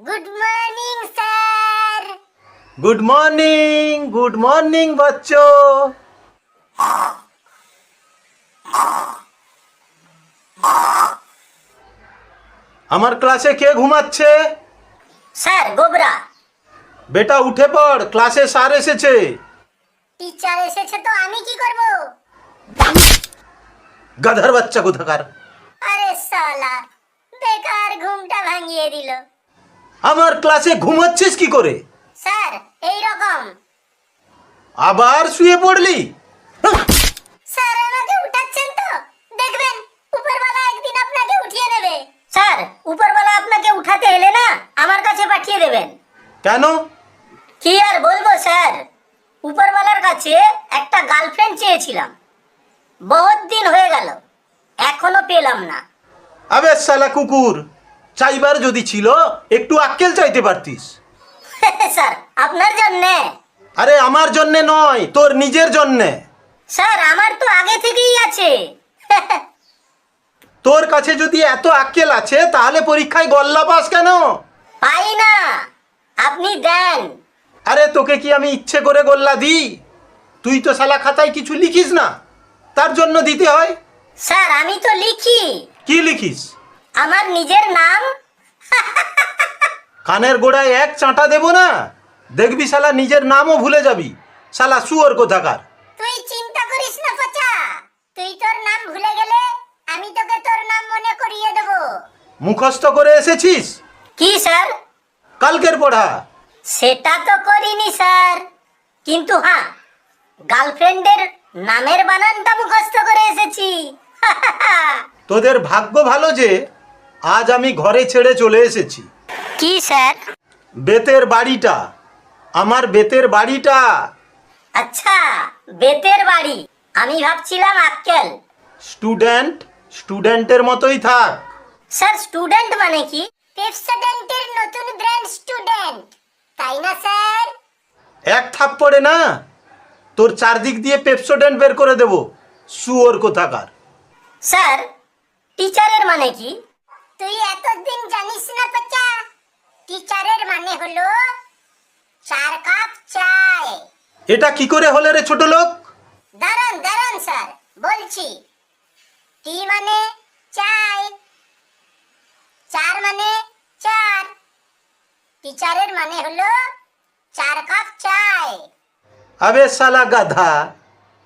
Good morning sir. Good morning बच्चों। আমার ক্লাসে কে ঘুমাচ্ছে? স্যার গোবরা। বেটা উঠে পড়, ক্লাসে স্যার এসেছে। টিচার এসেছে তো আমি কি করব? গাধার বাচ্চা কোথাকার। আরে শালা, বেকার ঘুমটা ভাঙিয়ে দিল। আমার ক্লাসে ঘুমাচ্ছিস কি করে? স্যার এই রকম। আবার শুয়ে পড়লি? স্যার আমাকে উঠাচ্ছেন তো, দেখবেন উপরওয়ালা একদিন আপনাকে উঠিয়ে দেবে। স্যার উপরওয়ালা আপনাকে উঠাতে এলে না আমার কাছে পাঠিয়ে দেবেন। কেন? কি আর বলবো স্যার, উপরওয়ালার কাছে একটা গার্লফ্রেন্ড চেয়েছিলাম, বহুত দিন হয়ে গেল, এখনো পেলাম না। আবে শালা কুকুর, চাইবার যদি ছিল একটু আক্কেল চাইতে পারতিস। স্যার আপনার জন্যে। আরে আমার জন্যে নয়, তোর নিজের জন্যে। স্যার আমার তো আগে থেকেই আছে। তোর কাছে যদি এত আক্কেল আছে তাহলে পরীক্ষায় গল্লা পাস কেন? পাই না, আপনি দেন। আরে তোকে কি আমি ইচ্ছে করে গোল্লা দিই? তুই তো শালা খাতায় কিছু লিখিস না, তার জন্য দিতে হয়। স্যার আমি তো লিখি। কি লিখিস? আমার নিজের নাম। কানের গোড়ায় এক চাঁটা দেবো না, দেখবি শালা নিজের নামও ভুলে যাবি। শালা শুয়োর কোথাকার। তুই চিন্তা করিস না পচা, তুই তোর নাম ভুলে গেলে আমি তোকে তোর নাম মনে করিয়ে দেব। মুখস্থ করে এসেছিস? কি স্যার? কালকের পড়া। সেটা তো করিনি স্যার, কিন্তু হ্যাঁ গার্লফ্রেন্ডের নামের বানানটা মুখস্থ করে এসেছি। তোদের ভাগ্য ভালো যে আজ আমি ঘরে ছেড়ে চলে এসেছি। কি স্যার? বেতের বাড়িটা, আমার বেতের বাড়িটা। আচ্ছা বেতের বাড়ি, আমি ভাবছিলাম আক্কেল। স্টুডেন্টের মতোই থাক। স্যার স্টুডেন্ট মানে কি? পেপসোডেন্টের নতুন ব্র্যান্ড স্টুডেন্ট, তাই না স্যার? এক থাপ্পড়ে না তোর চারদিক দিয়ে পেপসোডেন্ট বের করে দেব, শুয়োর কোথাকার। স্যার টিচারের মানে কি? তুই এতদিন জানিস না বাচ্চা, টিচারের মানে হলো 4 কাপ চায়। এটা কি করে হলে রে ছোট লোক? দাঁড়ান দাঁড়ান স্যার বলছি। টি মানে চাই, 4 মানে 4, টিচারের মানে হলো 4 কাপ চায়। আবে শালা গাধা,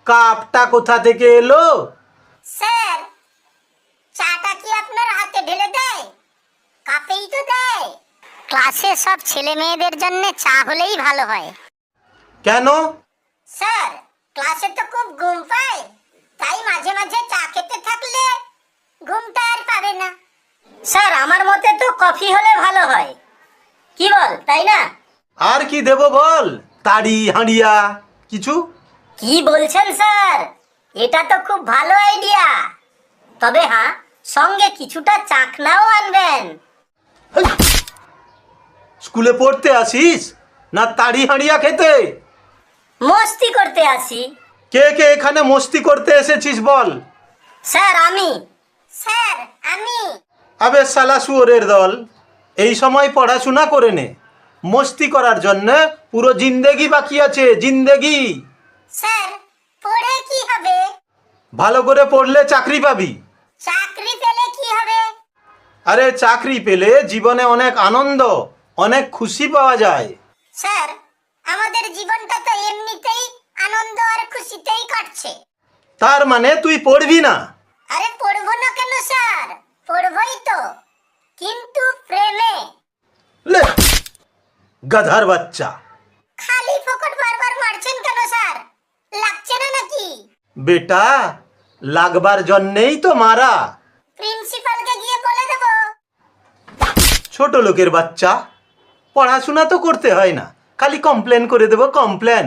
কাপটা কোথা থেকে এলো? স্যার চাটা কি আপনার হাতে ঢেলে দেয়? কাপেই তো দেয়। ক্লাসে সব ছেলে মেয়েদের জন্য চা হলেই ভালো হয়। কেন? স্যার ক্লাসে তো খুব ঘুম পায়, তাই মাঝে মাঝে চা খেতে থাকলে ঘুমটা আর পাবে না। স্যার আমার মতে তো কফি হলে ভালো হয়, কি বল তাই না? আর কি দেব বল? তাড়ি হাঁড়িয়া কিছু? কি বলছেন স্যার, এটা তো খুব ভালো আইডিয়া, তবে হ্যাঁ সঙ্গে কিছুটা চাকনাও আনবেন। হেই! স্কুলে পড়তে আসিস না তাড়ি হাঁড়িয়া খেতে? মস্তি করতে আসি। কে কে এখানে মস্তি করতে এসেছিস বল? স্যার আমি। স্যার আমি। আবে শালা শুয়োরের দল, এই সময় পড়াশোনা করে নে, মস্তি করার জন্য পুরো জিন্দেগি বাকি আছে, জিন্দেগি। স্যার পড়ে কি হবে? ভালো করে পড়লে চাকরি পাবি। চাকরি পেলে কি হবে? আরে চাকরি পেলে জীবনে অনেক আনন্দ, অনেক খুশি পাওয়া যায়। স্যার আমাদের জীবনটা তো এমনিতেই আনন্দ আর খুশিতেই কাটছে। তার মানে তুই পড়বি না? আরে পড়বো না কেন স্যার, পড়বই তো, কিন্তু প্রেমে। লে গাধার বাচ্চা। খালি ফকট বারবার মারছেন কেন স্যার, লাগছে না নাকি? বেটা লাগবার জন্যেই তো মারা। প্রিন্সিপালকে গিয়ে বলে দেবো। ছোট লোকের বাচ্চা, পড়াশোনা তো করতে হয় না, খালি কমপ্লেন করে দেবো, কমপ্লেন।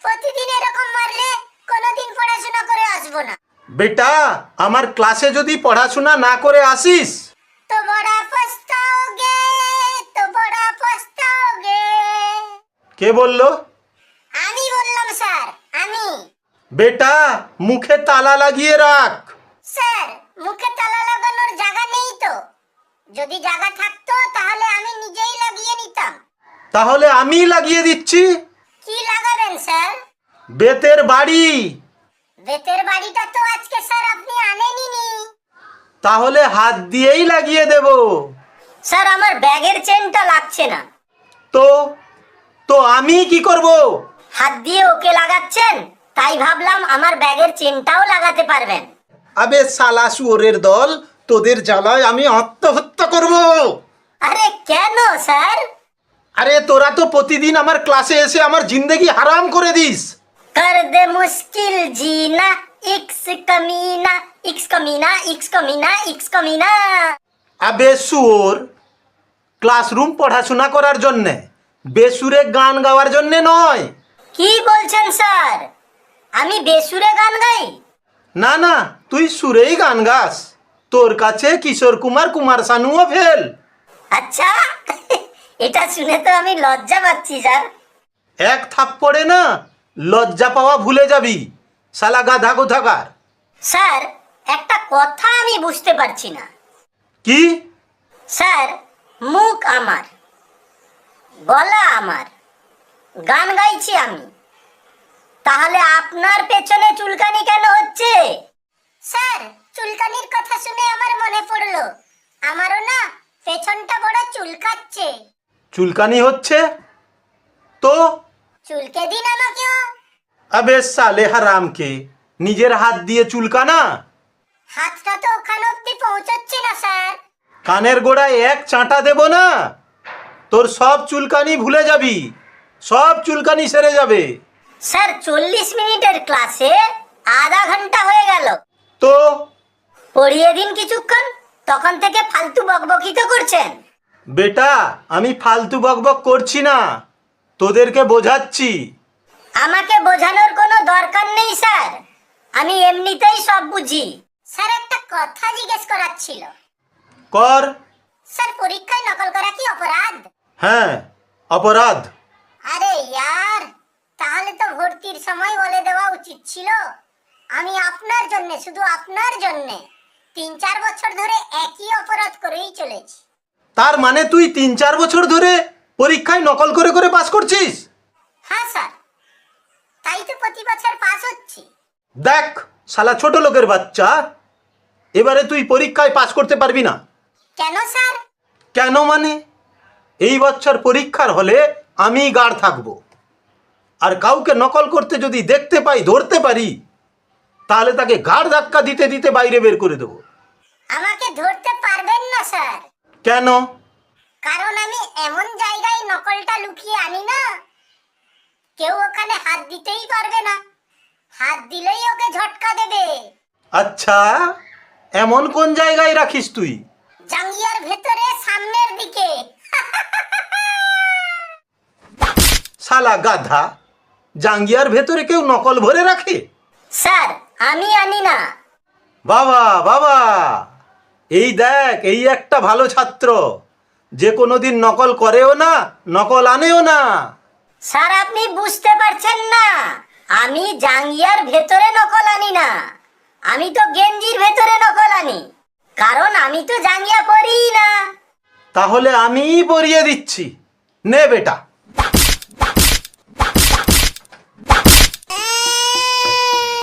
প্রতিদিন এরকম মারলে কোনোদিন পড়াশোনা করে আসবো না। বেটা আমার ক্লাসে যদি পড়াশোনা না করে আসিস তো বড়া পস্তাওগে, তো বড়া পস্তাওগে। কে বললো? আমি বললাম স্যার, আমি। বেটা মুখে তালা লাগিয়ে রাখ। স্যার মুখে তালা লাগানোর জায়গা নেই তো, যদি জায়গা থাকতো তাহলে আমি নিজেই তাহলে আমি লাগিয়ে দিচ্ছি। কি লাগাবেন স্যার? বেতের বাড়ি। বেতের বাড়িটা তো আজকে স্যার আপনি আনেনইনি। তাহলে হাত দিয়েই লাগিয়ে দেব। স্যার আমার ব্যাগের চেনটা লাগছে না। তো তো আমি কি করব? হাত দিয়ে ওকে লাগাচ্ছেন, তাই ভাবলাম আমার ব্যাগের চেনটাও লাগাতে পারবেন। আবে শালা শুয়োরের দল, তোদের জ্বালায় আমি আত্মহত্যা করব। আরে কেন স্যার? আরে তোরা তো প্রতিদিন আমার ক্লাসে এসে আমার জিন্দেগি হারাম করে দিস। कर दे मुश्किल जीना इक्स कमीना इक्स कमीना इक्स कमीना इक्स कमीना। আবে শুয়োর, ক্লাসরুম পড়াশোনা করার জন্যে, বেসুরে গান গাওয়ার জন্যে নয়। কি বলছেন স্যার? আমি বেসুরে গান গাই? না না, তুই সুরেই গান গাস। তোর কাছে কিশোর কুমার, কুমার শানুও ফেল। আচ্ছা, এটা শুনে তো আমি লজ্জা পাচ্ছি স্যার। এক থাপ্পড়ে না লজ্জা পাওয়া ভুলে যাবি, শালা গাধা কোথাকার। স্যার একটা কথা আমি বুঝতে পারছি না। কি? স্যার মুখ আমার, গলা আমার, গান গাইছি আমি, তাহলে আপনার পেছনে চুলকানি কেন হচ্ছে? স্যার চুলকানির কথা শুনে আমার মনে পড়লো, আমারও না পেছনটা বড় চুলকাচ্ছে। চুলকানি হচ্ছে তো? চুলকে দিন আমাকেও। আবে সালে হারামকে, নিজের হাত দিয়ে চুলকানা। হাতটা তো ওখানে অব্দি পৌঁছচ্ছে না স্যার। কানের গোড়ায় এক চাঁটা দেব না, তোর সব চুলকানি ভুলে যাবি, সব চুলকানি সেরে যাবে। স্যার 40 মিনিটের ক্লাসে আধা ঘন্টা হয়ে গেল। তো পড়িয়ে দিন কিছুক্ষণ, তখন থেকে ফালতু বকবকি তো করছেন। বেটা, আমি ফালতু বকবক করছি না, তোদেরকে বোঝাচ্ছি। আমাকে বোঝানোর কোনো দরকার নেই স্যার, আমি এমনিতেই সব বুঝি। স্যার একটা কথা জিজ্ঞেস করার ছিল। কর। স্যার পরীক্ষায় নকল করা কি অপরাধ? হ্যাঁ, অপরাধ। আরে ইয়ার, তাহলে তো ভর্তির সময় বলে দেওয়া উচিত ছিল। আমি আপনার জন্য, শুধু আপনার জন্য 3-4 বছর ধরে একই অপরাধ করেই চলেছি। তার মানে তুই 3-4 বছর ধরে পরীক্ষায় নকল করে করে পাস করছিস? হ্যাঁ স্যার, তাই তো প্রতি বছর পাস হচ্ছি। দেখ শালা ছোট লোকের বাচ্চা, এবারে তুই পরীক্ষায় পাস করতে পারবি না। কেন স্যার? কেন মানে, এই বছর পরীক্ষার হলে আমি গার্ড থাকব, আর কাউকে নকল করতে যদি দেখতে পাই, ধরতে পারি, তাহলে তাকে ঘাড় ধাক্কা দিতে দিতে বাইরে বের করে দেবো। আমাকে ধরতে পারবেন না স্যার। কেন? কারণ আমি এমন জায়গায় নকলটা লুকিয়ে আনি না, কেউ ওখানে হাত দিতেই পারবে না। হাত দিলেই ওকে ঝটকা দেবে। আচ্ছা, এমন কোন জায়গায় রাখিস তুই? জাঙ্গিয়ার ভেতরে সামনের দিকে। শালা গাধা, জাঙ্গিয়ার ভেতরে কেউ নকল ভরে রাখে? স্যার আমি আনি না। বাবা বাবা, এই দেখ, এই একটা ভালো ছাত্র, যে কোনোদিন নকল করেও না, নকল আনেও না। স্যার আপনি বুঝতে পারছেন না, আমি জাঙ্গিয়ার ভেতরে নকল আনি না, আমি তো গেঞ্জির ভেতরে নকল আনি, কারণ আমি তো জাঙ্গিয়া পরিই না। তাহলে আমিই পরিয়ে দিচ্ছি, নে বেটা।